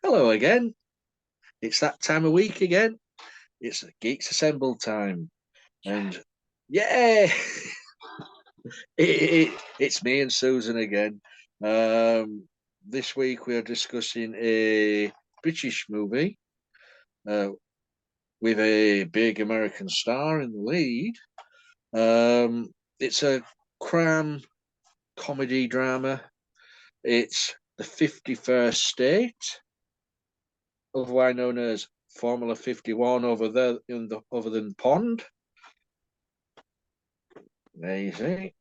Hello again. It's that time of week again. It's Geeks Assemble time. And yeah, it's me and Susan again. This week we are discussing a British movie uh, with a big American star in the lead. It's a crime comedy drama. It's the 51st State, otherwise known as Formula 51 over there in the over the pond. There you see.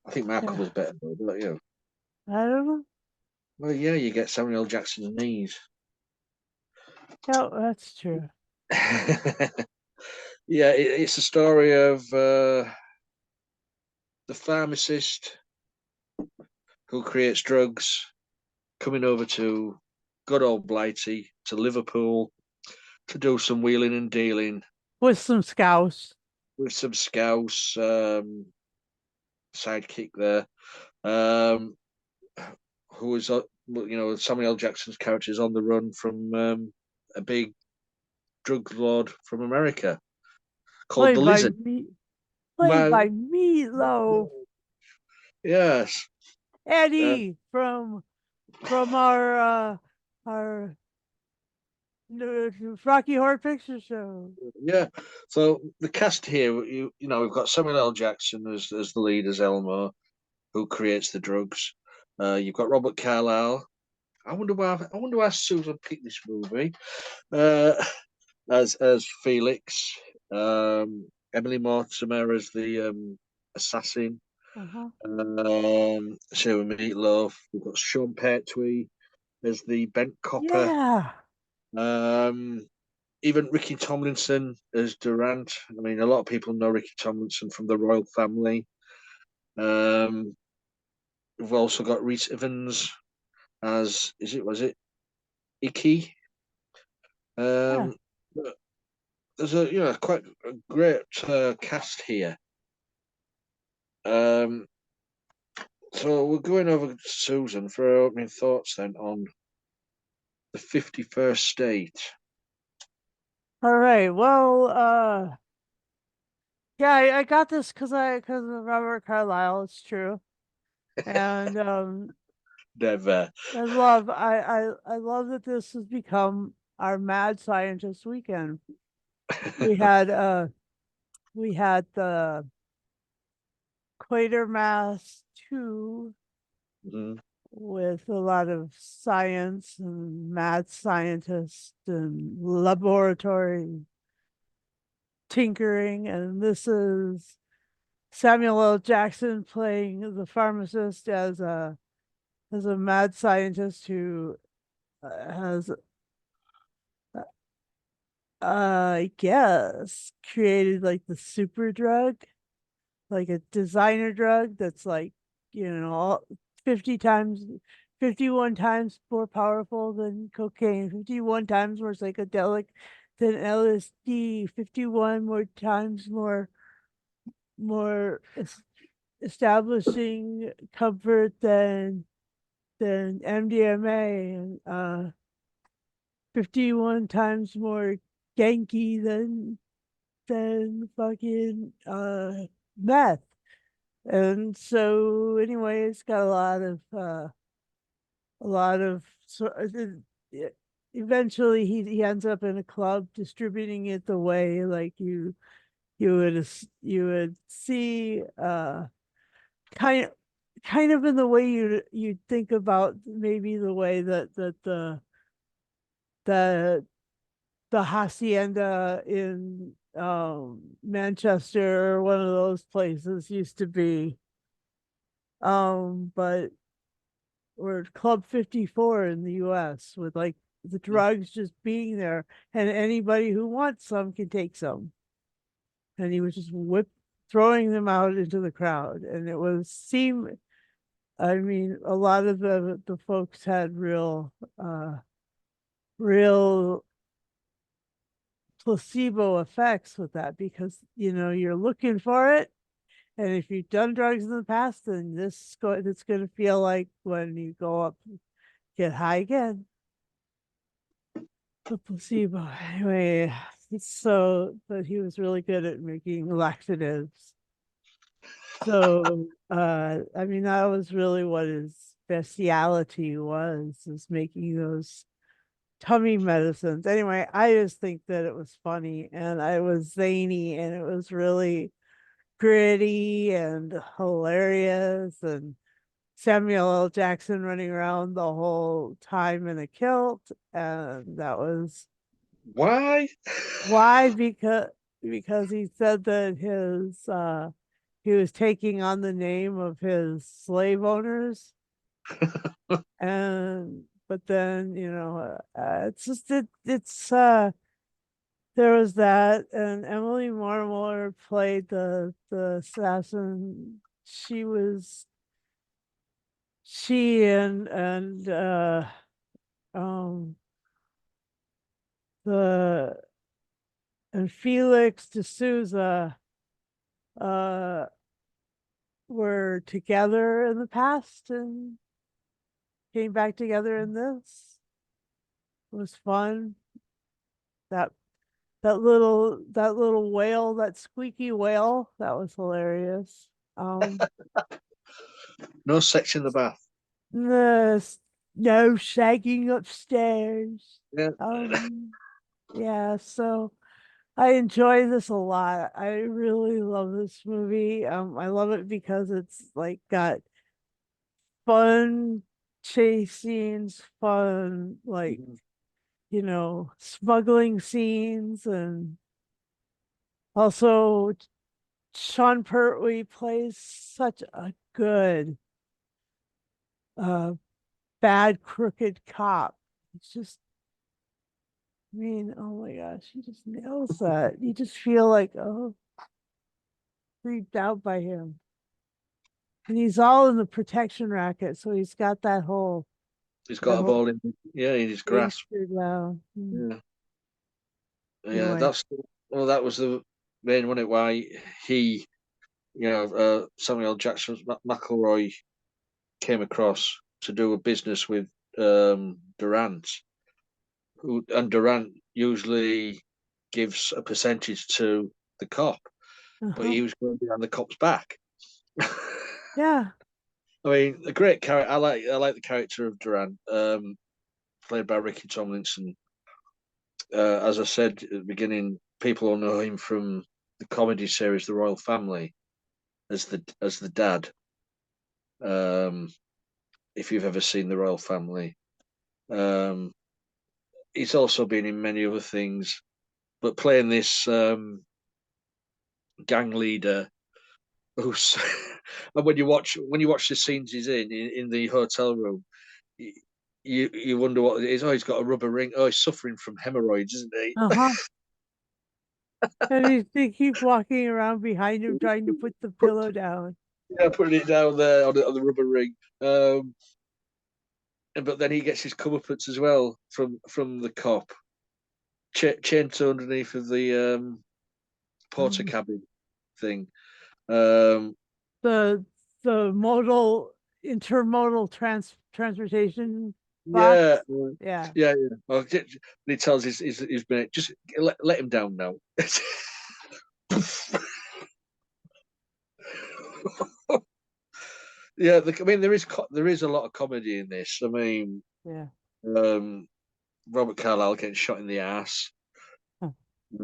I think Michael Yeah, was better, though, don't you? I don't know. Well, yeah, you get Samuel L. Jackson's knees. Yeah, that's true. Yeah, it's a story of the pharmacist who creates drugs coming over to good old Blighty to Liverpool to do some wheeling and dealing With some scouse. with some scouse sidekick there, um, who is Samuel L. Jackson's character is on the run from a big drug lord from America called the Played by Lizard. me played My, by Meatloaf. yes, uh, Eddie from our Rocky Horror Picture Show. yeah. So the cast here, we've got Samuel L. Jackson as the lead as Elmo, who creates the drugs. You've got Robert Carlyle. I wonder why Susan picked this movie. Uh, as Felix, Emily Mortimer as the assassin. Uh-huh. Sarah Meatloaf. We've got Sean Pertwee as the bent copper. Yeah. Um, Even Ricky Tomlinson as Durant. I mean, a lot of people know Ricky Tomlinson from the royal family. Um, we've also got Reese Evans as was it Icky? Yeah. Um, there's a quite a great cast here. Um, so we're going over to Susan for her opening thoughts then on the 51st State. All right. Well, yeah, I got this because of Robert Carlyle, it's true. And Never. I love that this has become our mad scientist weekend. We had uh we had the Quatermass 2 Mhm. with a lot of science and mad scientists and laboratory tinkering, and this is Samuel L. Jackson playing the pharmacist as a mad scientist who has I guess created like the super drug, like a designer drug that's like, all 50 times, 51 times more powerful than cocaine, 51 times more psychedelic than LSD, 51 more times more establishing comfort than MDMA, and 51 times more ganky than fucking meth. And so anyway, it's got a lot of eventually he ends up in a club distributing it the way like you would see kind of kind of in the way you think about maybe the way that the the hacienda in Manchester or one of those places used to be. But or Club 54 in the US with like the drugs just being there and anybody who wants some can take some. And he was just throwing them out into the crowd. And it was seem I mean, a lot of the folks had real placebo effects with that because you're looking for it. And if you've done drugs in the past, then it's going to feel like when you go up, get high again. The placebo. Anyway, so but he was really good at making laxatives. So I mean that was really what his speciality was, is making those tummy medicines. Anyway, I just think that it was funny and it was zany and it was really gritty and hilarious, and Samuel L. Jackson running around the whole time in a kilt, and that was Why? why, because he said that his he was taking on the name of his slave owners, and but then it's just it's there was that, and Emily Marmore played the assassin. She and um the and Felix D'Souza uh were together in the past and came back together in this. It was fun. That that little whale, that squeaky whale, that was hilarious. Um No sex in the bath. no, no shagging upstairs. Yeah. Um yeah, so I enjoy this a lot. I really love this movie. I love it because it's like got fun chase scenes, fun like Mhm. smuggling scenes, and also Sean Pertwee plays such a good uh bad crooked cop. It's just, I mean, oh my gosh, he just nails that. You just feel like, oh, creeped out by him. And he's all in the protection racket, so he's got He's that got a whole ball in, yeah, in his thing grasp. screwed well. Yeah. Yeah, Anyway, that's well, that was the main one. It why he, Samuel Jackson McElroy came across to do a business with Durant, who and Durant usually gives a percentage to the cop, but uh-huh. he was going behind the cop's back. Yeah, I mean, a great character. I like the character of Durant, played by Ricky Tomlinson. As I said at the beginning, people will know him from the comedy series The Royal Family as the dad. Um, if you've ever seen The Royal Family, um, he's also been in many other things, but playing this gang leader who's and when you watch the scenes he's in the hotel room, you wonder what it is. Oh, he's got a rubber ring. Oh, he's suffering from hemorrhoids, isn't he? uh-huh. And they keep walking around behind him trying to put the Put, pillow down. yeah, putting it down there on the rubber ring. But then he gets his comeuppance as well from the cop, chained to underneath of the porter Um, cabin thing. Um, the the intermodal transportation box. yeah, Yeah. yeah. Well, he tells his mate, just let him down now. Yeah, I mean there is a lot of comedy in this. I mean, Yeah. um, Robert Carlyle getting shot in the ass, Huh.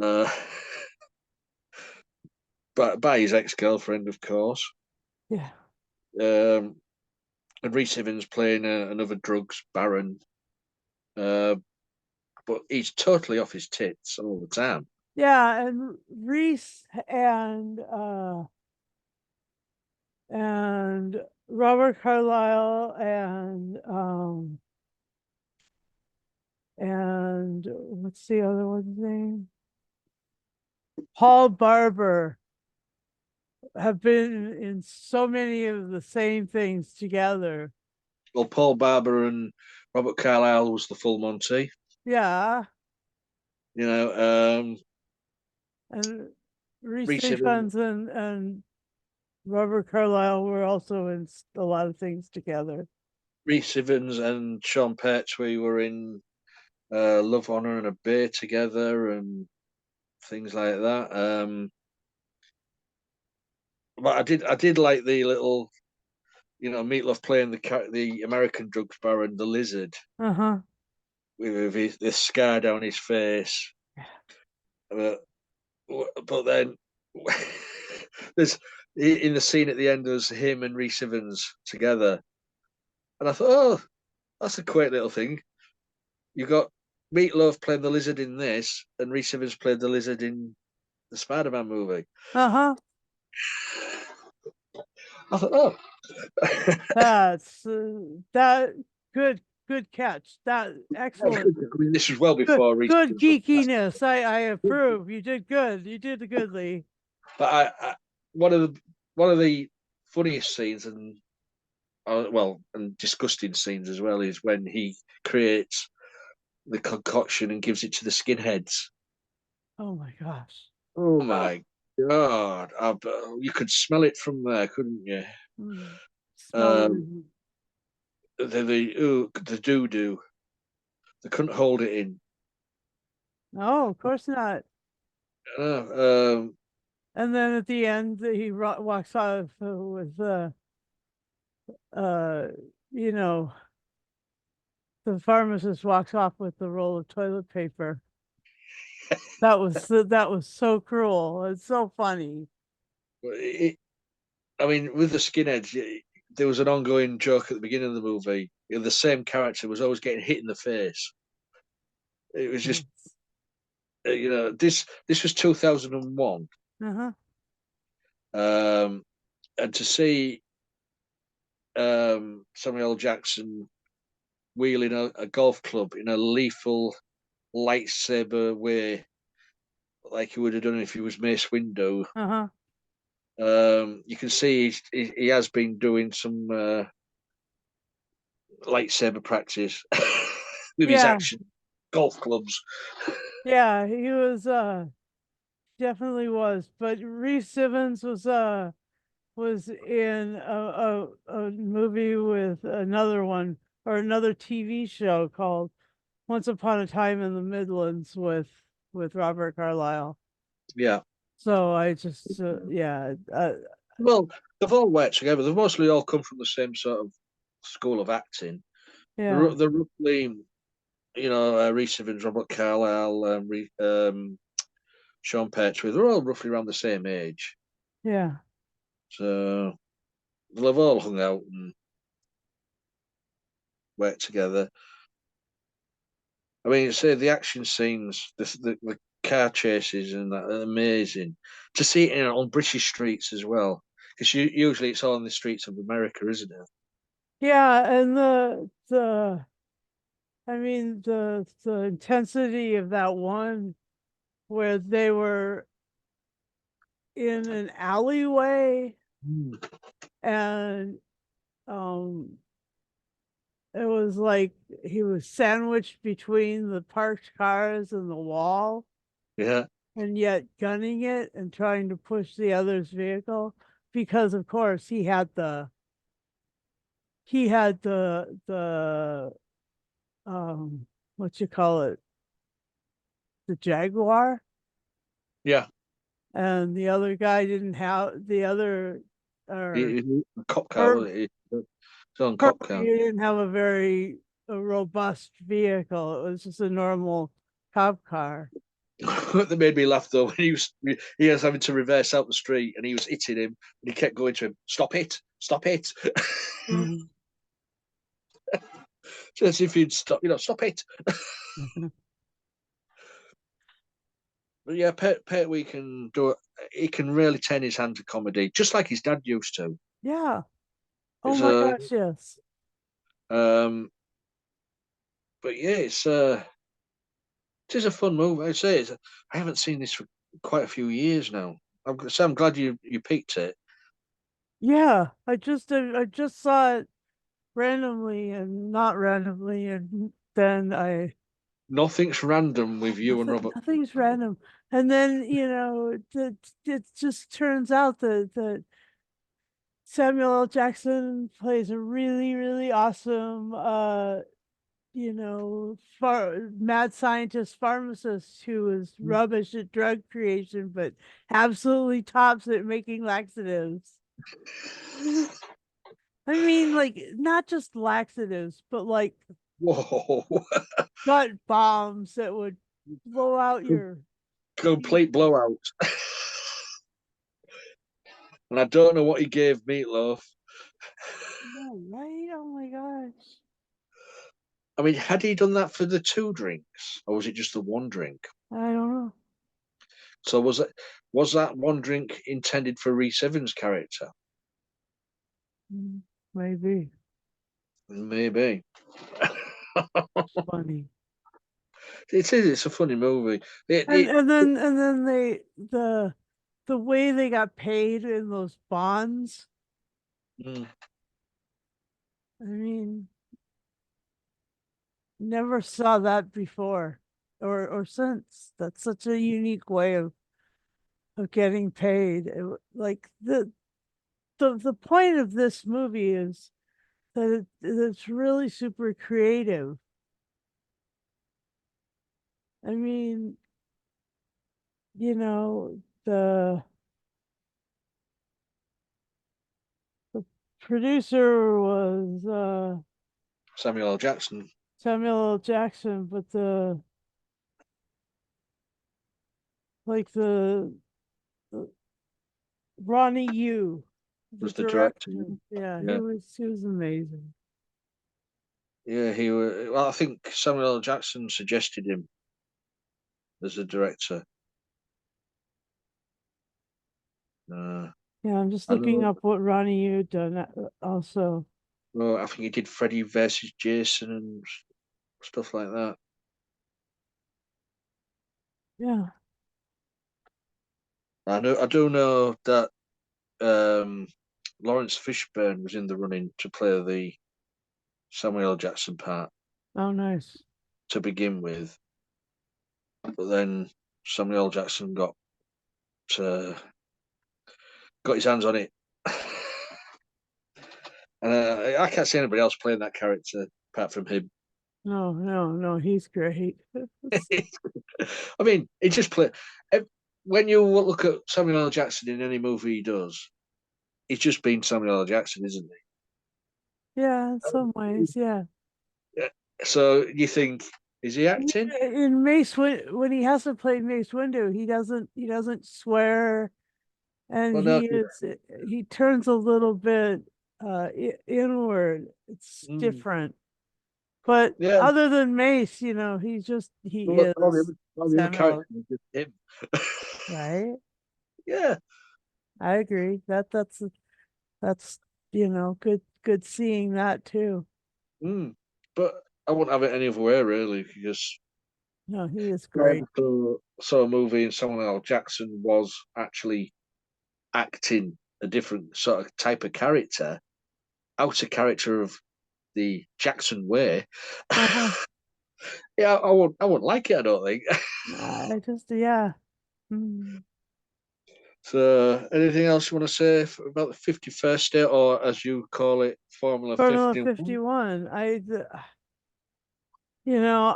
uh, by his ex-girlfriend, of course. Yeah. Um, and Reese Evans playing another drugs baron, uh, but he's totally off his tits all the time. Yeah, and Reese and Robert Carlyle and what's the other one's name? Paul Barber have been in so many of the same things together. Well, Paul Barber and Robert Carlyle was the full Monty. Yeah, You know, and Reese Reese Evans, Ifans and Robert Carlyle were also in a lot of things together. Reese Evans and Sean Pertwee were in. Love, Honor, and a Beer together, and things like that. But I did like the little, Meatloaf playing the American drugs baron, the Lizard, Uh-huh. with the scar down his face. But, but then there's in the scene at the end, there's him and Rhys Ifans together, and I thought, oh, that's a quaint little thing. You got Meatloaf playing the Lizard in this, and Rhys Ifans played the Lizard in the Spider-Man movie. Uh-huh. I thought, oh, That's that good catch. That excellent. I mean, this was well Good before Rhys good Ifans was cast. geekiness. I approve. You did good. You did goodly. But one of the funniest scenes, and well, and disgusting scenes as well, is when he creates the concoction and gives it to the skinheads. Oh my gosh. Oh my god! You could smell it from there, couldn't you? Mm. Smell Um, the the doo doo. They couldn't hold it in. No, of course not. Um, And then at the end, he walks off with uh, you know, the pharmacist walks off with the roll of toilet paper. That was so cruel. It's so funny. it, I mean, with the skinheads, there was an ongoing joke at the beginning of the movie. The same character was always getting hit in the face. It was just, Yes. this was 2001, Uh-huh. and to see Samuel L. Jackson wielding a golf club in a lethal lightsaber way, like he would have done if he was Mace Windu. Uh-huh. You can see he has been doing some lightsaber practice with his Yeah. action golf clubs. Yeah, he was definitely was. But Reese Simmons was in a movie with another one or another TV show called Once Upon a Time in the Midlands with Robert Carlyle. Yeah. So I just Well, they've all worked together. They've mostly all come from the same sort of school of acting. yeah, They're roughly, Reese Evans, Robert Carlyle, Sean Pertwee, they're all roughly around the same age. yeah, So they've all hung out and worked together. I mean, say the action scenes, the car chases and that are amazing. To see it on British streets as well, because usually it's all on the streets of America, isn't it? yeah. And the I mean the intensity of that one where they were in an alleyway Mm. and um it was like he was sandwiched between the parked cars and the wall, Yeah, and yet gunning it and trying to push the other's vehicle because, of course, he had the what you call it, the Jaguar, yeah. and the other guy didn't have the other or Cop car, Herb wasn't it? It's on Herbie cop car. didn't have a very robust vehicle. It was just a normal cop car. That made me laugh though when he was having to reverse out the street and he was hitting him and he kept going to him, stop it, stop it. Just if you'd stop, stop it. But yeah, Pet we can do it. He can really turn his hand to comedy, just like his dad used to. Yeah. Oh It's my a gosh, yes. um, but yeah, it is a fun movie. I say I haven't seen this for quite a few years now. I'm glad you picked it. Yeah, I just saw it randomly and not randomly, and then I Nothing's random with you and Robert. nothing's random. And then, it just turns out that Samuel L. Jackson plays a really, really awesome mad scientist pharmacist who is rubbish at drug creation, but absolutely tops at making laxatives. I mean, like, not just laxatives, but like Whoa. gut bombs that would blow out your Complete blowout. And I don't know what he gave Meatloaf. no, right? Oh my gosh. I mean, had he done that for the two drinks, or was it just the one drink? I don't know. So was that one drink intended for Reese Evans' character? Maybe. Maybe. Funny. It is. It's a funny movie. It, And it and then and then the way they got paid in those bonds, mm, I mean, never saw that before or since. That's such a unique way of getting paid. Like the point of this movie is that it's really super creative. I mean, the the producer was Samuel L. Jackson Samuel L. Jackson, but the Ronnie Yu, the was the director. director. Yeah, he Yeah, was amazing. yeah. He was. Well, I think Samuel L. Jackson suggested him as a director. Uh, Yeah, I'm just I looking know. up what Ronnie Yu done also. Well, I think he did Freddy versus Jason and stuff like that. Yeah. I know. I do know that um, Lawrence Fishburne was in the running to play the Samuel L. Jackson part Oh, nice. to begin with, but then Samuel L. Jackson uh, got his hands on it, and I can't see anybody else playing that character apart from him. No, no, no, he's great. I mean, he just play. When you look at Samuel L. Jackson in any movie he does, he's just been Samuel L. Jackson, isn't Yeah, in some ways, yeah. he? So you think, is he acting? In when he has to play Mace Windu, he doesn't swear, and Well, no. he turns a little bit inward. It's Mm, different. But yeah. other than Mace, he Well, is all the other Samuel, characters are just him. right? Yeah. I agree. That's good seeing that too. Mm. But I wouldn't have it any other way, really, because No, he is I great. ever saw a movie and Samuel L. Jackson was actually acting a different sort of type of character, out of character of the Jackson way. Uh-huh. Yeah, I wouldn't like it, I don't think. I just yeah. Hmm. So, anything else you want to say about the 51st state, or as you call it, Formula Formula 51? 51.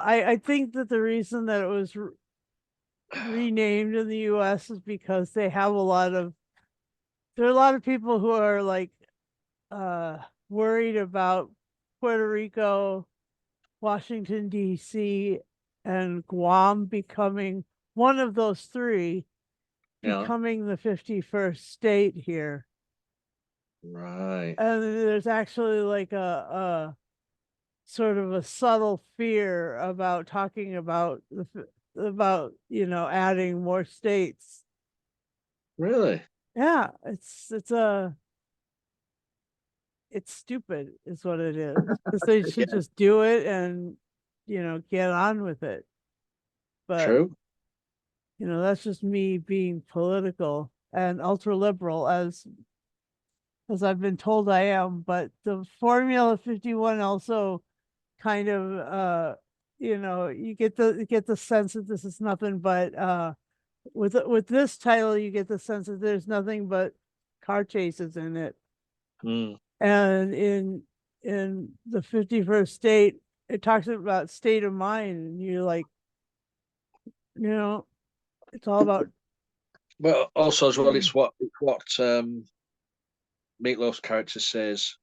I think that the reason that it was renamed in the US is because there are a lot of people who are like uh worried about Puerto Rico, Washington D.C., and Guam becoming one of those three Yeah, becoming the 51st state here. right. And there's actually like a sort of a subtle fear about talking about about adding more states. Really? Yeah, it's stupid is what it is, because they should Yeah, just do it and get on with it. But true. that's just me being political and ultra liberal, as I've been told I am. But the Formula 51 also kind of you get the sense that this is nothing but with this title you get the sense that there's nothing but car chases in it. Mm, And in the 51st state, it talks about state of mind, and you're like, you know, it's all about But also as well, it's what Meatloaf's character says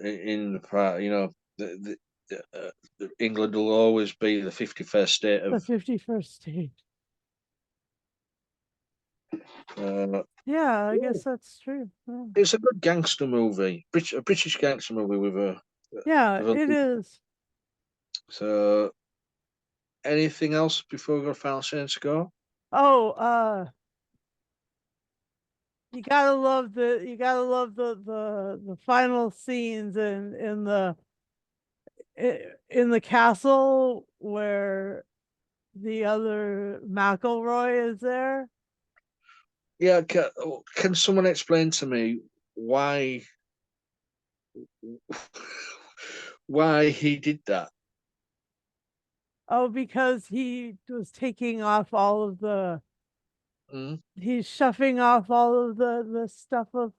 in the part. England will always be the 51st state the of. 51st state. Uh, Yeah, I yeah, guess that's true. Yeah, it's a good gangster movie, a British gangster movie with a. yeah, With it a is. so, anything else before we go to final sentence go? Oh, you gotta love the final scenes in the castle where the other McElroy is there. Yeah, can someone explain to me why why he did that? Oh, because he was taking off all of the Mm? he's shuffing off all of the stuff of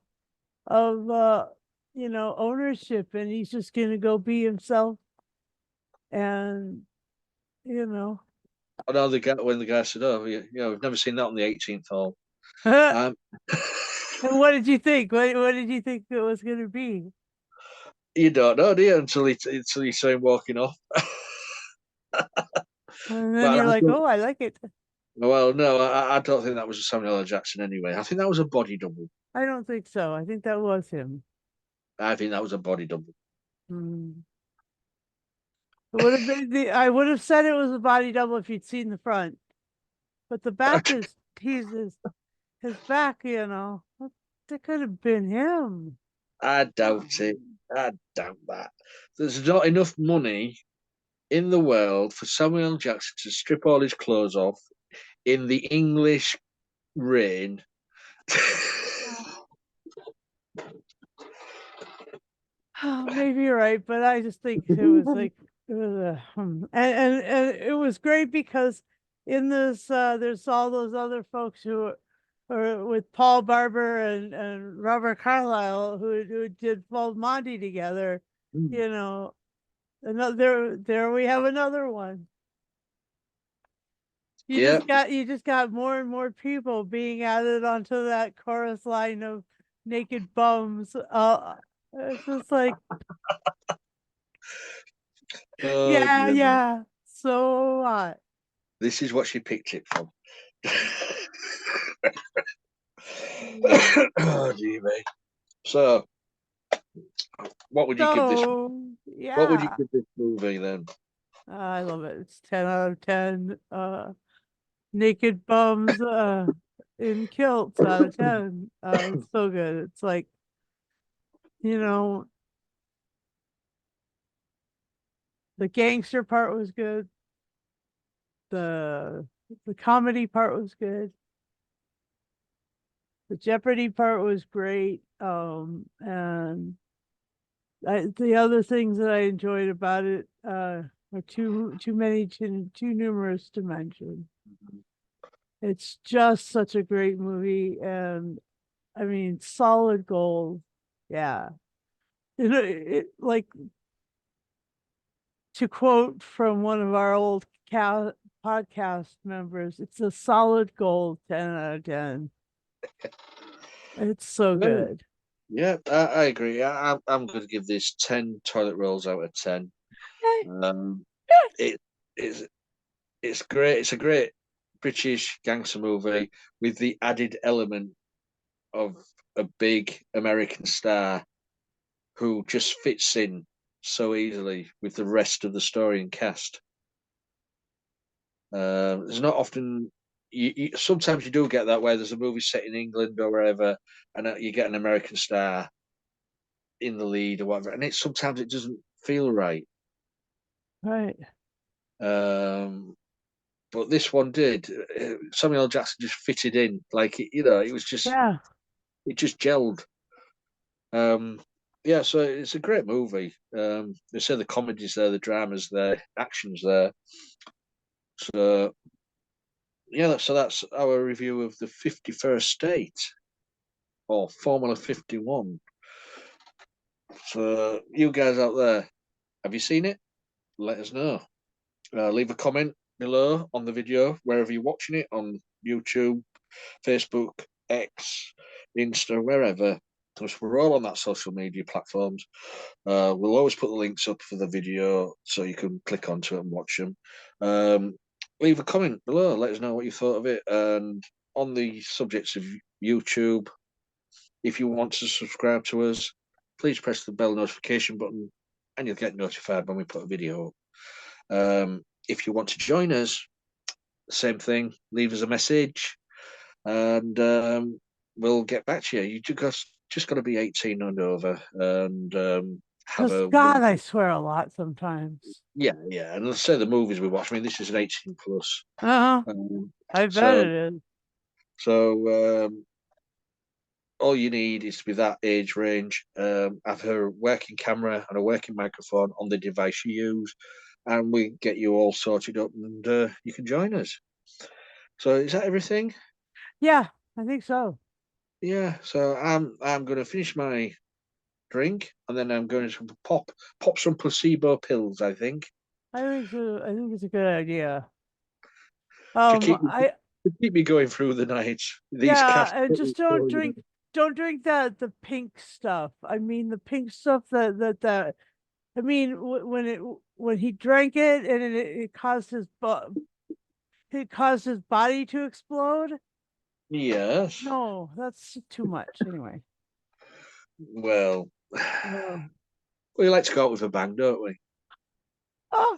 ownership, and he's just gonna go be himself, and you know. I know when the guy said, "Oh, we've never seen that on the 18th hole." And Um, what did you think? What did you think it was gonna be? you don't know, do you, until you see him walking off. And then But you're like, oh, I like it. well, no, I don't think that was Samuel L. Jackson anyway. I think that was a body double. I don't think so. I think that was him. I think that was a body double. Hmm. It would have been I would have said it was a body double if you'd seen the front, but the back is his back. That could have been him. I doubt it. I doubt that. There's not enough money in the world for Samuel L. Jackson to strip all his clothes off in the English rain. Oh, maybe you're right, but I just think it was like it was and it was great because in this there's all those other folks who are with Paul Barber and Robert Carlyle who did Full Monty together, you know. Another there we have another one. Yeah, You just got more and more people being added onto that chorus line of naked bums. It's just like, oh yeah, dear me. yeah, so hot. This is what she picked it from. Mm. Oh dear me. So, what would you give this? So What would you yeah, give this movie then? I love it. It's 10 out of 10. Naked bums in kilts out of 10. It's so good. It's like, you know, the gangster part was good. The the comedy part was good. The Jeopardy part was great. And the other things that I enjoyed about it are too many too numerous to mention. It's just such a great movie, and I mean, solid gold. Yeah, like to quote from one of our old podcast members, it's a solid gold 10 out of 10. It's so Yeah, good. yeah, I agree. I'm going to give this 10 toilet rolls out of 10. Um, it, it's it's great. It's a great British gangster movie with the added element of a big American star who just fits in so easily with the rest of the story and cast. There's not often. Sometimes you do get that where there's a movie set in England or wherever, and you get an American star in the lead or whatever, and sometimes it doesn't feel right. Right. Um, but this one did. Samuel L. Jackson just fitted in, like it was just Yeah. it just gelled. Um, yeah, so it's a great movie. They say the comedy's there, the drama's there, action's there. So yeah, so that's our review of the 51st State or Formula 51. So you guys out there, Have you seen it? Let us know. Leave a comment below on the video wherever you're watching it, on YouTube, Facebook, X, Insta, wherever. Because we're all on that social media platforms. We'll always put the links up for the video so you can click onto it and watch them. Leave a comment below. Let us know what you thought of it. And on the subjects of YouTube, if you want to subscribe to us, please press the bell notification button and you'll get notified when we put a video up. If you want to join us, same thing, leave us a message and we'll get back to you. You just got to be 18 and over and have Because a God, I wonderful. swear a lot sometimes. Yeah, yeah. And let's say the movies we watch. I mean, this is an 18 plus. Uh-huh. Um, I bet so, it is. so all you need is to be that age range, have a working camera and a working microphone on the device you use, and we get you all sorted up and you can join us. So is that everything? Yeah, I think so. Yeah. So I'm going to finish my drink and then I'm going to pop some placebo pills. I think I think so. I think it's a good idea. to keep me I to keep me going through the night. These Yeah, cats. and just don't drink the pink stuff. I mean the pink stuff that I mean when he drank it and it caused it caused his body to explode. Yes. No, that's too much. Anyway. Well, Uh, we like to go out with a bang, don't we? oh,